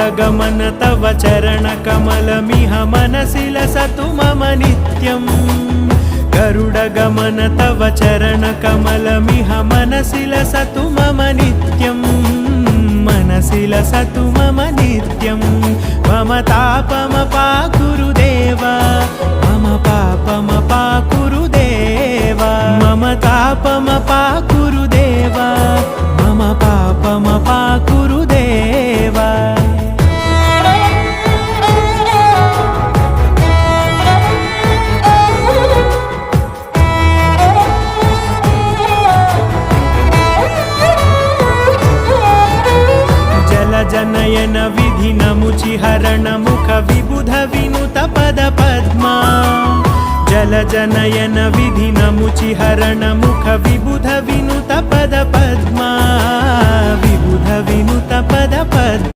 गरुडगमन तव चरणकमलमिह मनसि लसतु मम नित्यम् गरुडगमन तव चरणकमलमिह मनसि लसतु मम नित्यम् मनसि लसतु मम नित्यम् मम तापमपाकुरुदेव मम पापमपाकुरुदेव मम तापमपाकुरुदेव मम पापमपाकुरुदेव जनयन विधिनमुचिहरण मुख विबुध विनुत पद पद्मा जलजनयन विधिनमुचिहरण मुख विबुध विनुत पद पद्मा विबुध विनुत पद पद्मा